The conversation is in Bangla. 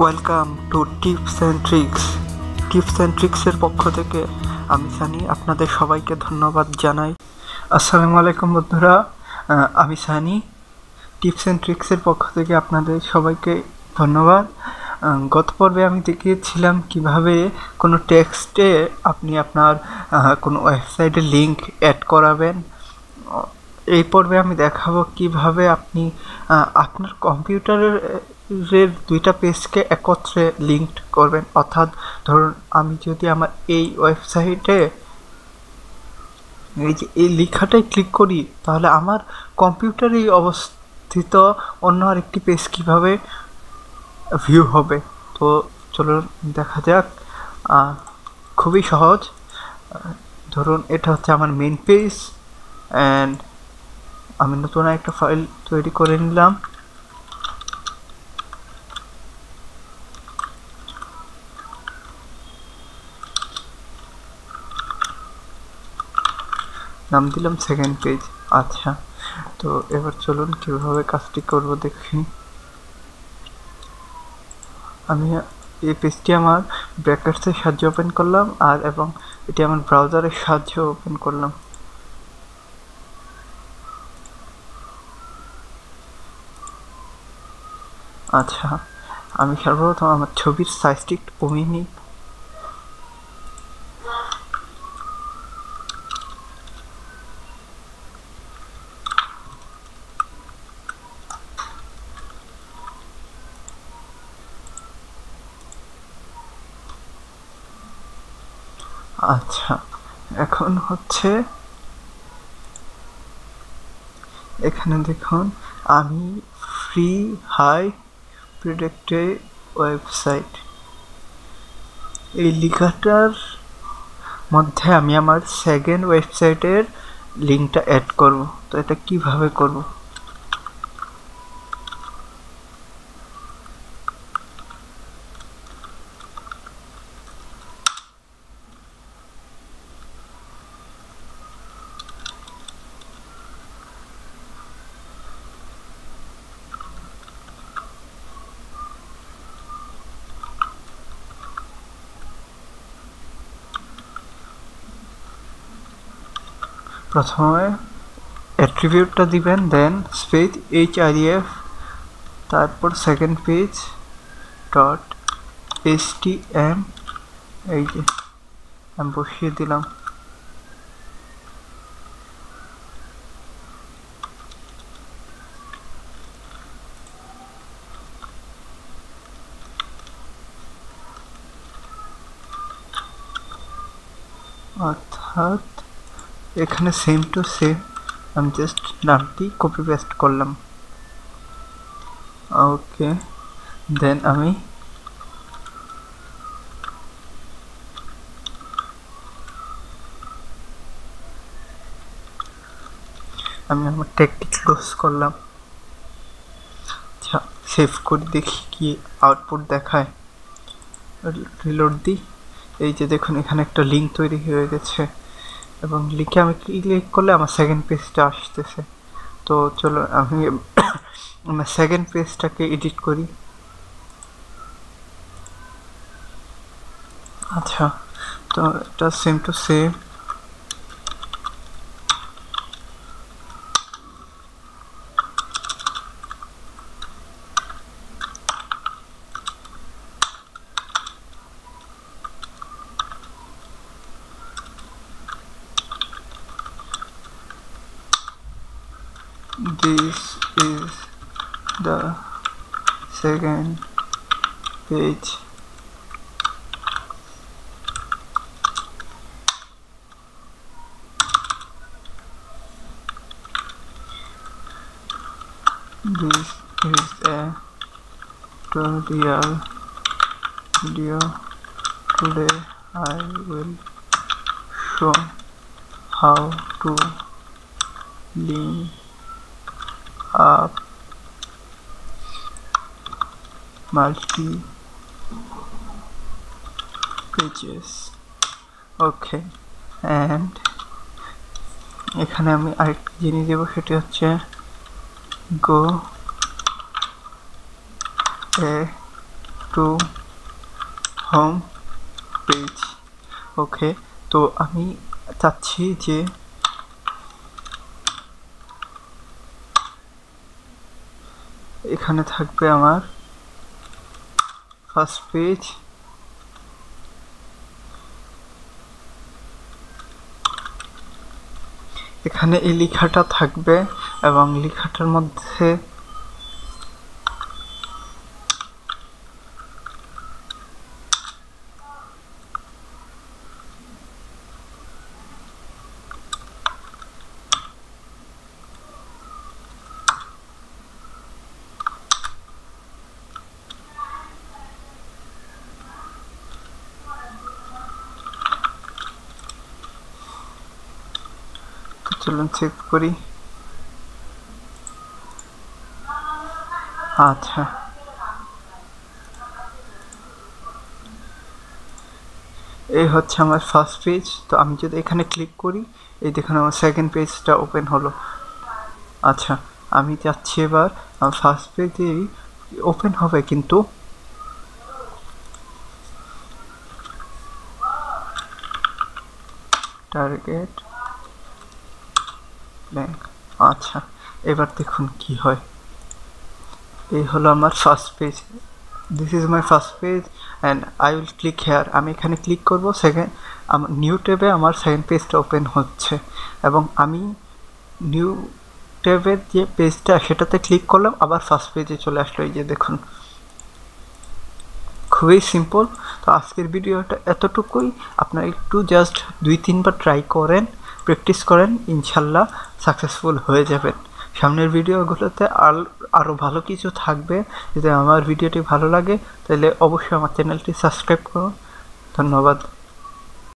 ওয়েলকাম টু টিপস অ্যান্ড ট্রিক্সের পক্ষ থেকে আমি সানি আপনাদের সবাইকে ধন্যবাদ জানাই। আসসালামু আলাইকুম বন্ধুরা, আমি সানি। টিপস অ্যান্ড ট্রিক্সের পক্ষ থেকে আপনাদের সবাইকে ধন্যবাদ। গত পর্বে আমি দেখিয়েছিলাম কিভাবে কোনো টেক্সটে আপনি আপনার কোনো ওয়েবসাইটের লিঙ্ক অ্যাড করাবেন। এই পর্বে আমি দেখাবো কিভাবে আপনি আপনার কম্পিউটারের দুইটা পেজকে একত্রে লিঙ্ক করবেন। অর্থাৎ ধরুন আমি যদি আমার এই ওয়েবসাইটে এই যে এই লেখাটাই ক্লিক করি, তাহলে আমার কম্পিউটারেই অবস্থিত অন্য আরেকটি পেজ কিভাবে ভিউ হবে। তো চলুন দেখা যাক। খুবই সহজ। ধরুন এটা হচ্ছে আমার মেইন পেজ, অ্যান্ড আমি নতুন একটা ফাইল তৈরি করে নিলাম। নাম দিলাম সেকেন্ড পেজ। আচ্ছা, তো এবার চলুন কিভাবে কাজটি করব দেখি। আমি এই পেজটি আমার ব্র্যাকেটসের সাহায্যে ওপেন করলাম এবং এটি আমার ব্রাউজারের সাহায্যে ওপেন করলাম। আচ্ছা, আমি সর্বপ্রথম আমার ছবির সাইজটি একটু কমিয়ে নিই। আচ্ছা, এখন হচ্ছে এখানে দেখুন আমি ফ্রি হাই প্রেডিক্টেড ওয়েবসাইট এই লেখাটার মধ্যে আমি আমার সেকেন্ড ওয়েবসাইটের লিঙ্কটা অ্যাড করব। তো এটা কিভাবে করব? প্রথমে অ্যাট্রিবিউটটা দিবেন, দেন স্পেস href, তারপর সেকেন্ড পেজ ডট htm, এই যে আমি বসিয়ে দিলাম। অর্থাৎ এখানে সেম টু সেম আমি জাস্ট নামটি কপি পেস্ট করলাম। ওকে, দেন আমি আমার ট্যাগটি ক্লোজ করলাম। আচ্ছা, সেভ করে দেখি কি আউটপুট দেখায়। রিলোড দিই। এই যে দেখুন এখানে একটা লিঙ্ক তৈরি হয়ে গেছে এবং লিঙ্কে আমি ক্লিক করলে আমার সেকেন্ড পেজটা আসতেছে। তো চলো আমি আমার সেকেন্ড পেজটাকে এডিট করি। আচ্ছা, তো এটা same to same. This is the second page. This is a tutorial video. Today I will show how to link up multi pages. Okay, and এখানে আমি আরেকটা জিনিস দেবো, সেটি হচ্ছে go a to home page. Okay, তো আমি চাচ্ছি যে এখানে থাকবে আমার ফার্স্ট পেজ, এখানে এই লেখাটা থাকবে এবং লেখাটার মধ্যে চলুন চেক করি। আচ্ছা, এই হচ্ছে আমার ফার্স্ট পেজ। তো আমি যদি এখানে ক্লিক করি, এই দেখুন আমার সেকেন্ড পেজটা ওপেন হলো। আচ্ছা, আমি চাচ্ছি এবার আমার ফার্স্ট পেজেই ওপেন হবে, কিন্তু টার্গেট ব্যাংক। আচ্ছা, এবার দেখুন কি হয়। এই হলো আমার first page, this is my first page and I will click here. আমি এখানে ক্লিক করব, সেকেন্ড আমার নিউ ট্যাবে আমার সেকেন্ড পেজটা ওপেন হচ্ছে এবং আমি নিউ ট্যাবের যে পেজটা সেটাতে ক্লিক করলাম, আবার ফার্স্ট পেজে চলে আসলো। এই যে দেখুন, খুবই সিম্পল। তো আজকের ভিডিওটা এতটুকুই। আপনারা একটু জাস্ট 2-3 বার ট্রাই করেন, প্র্যাকটিস করেন, ইনশাল্লাহ সাকসেসফুল হয়ে যাবেন। সামনের ভিডিওগুলোতে আরও ভালো কিছু থাকবে। যদি আমার ভিডিওটি ভালো লাগে তাহলে অবশ্যই আমার চ্যানেলটি সাবস্ক্রাইব করুন। ধন্যবাদ।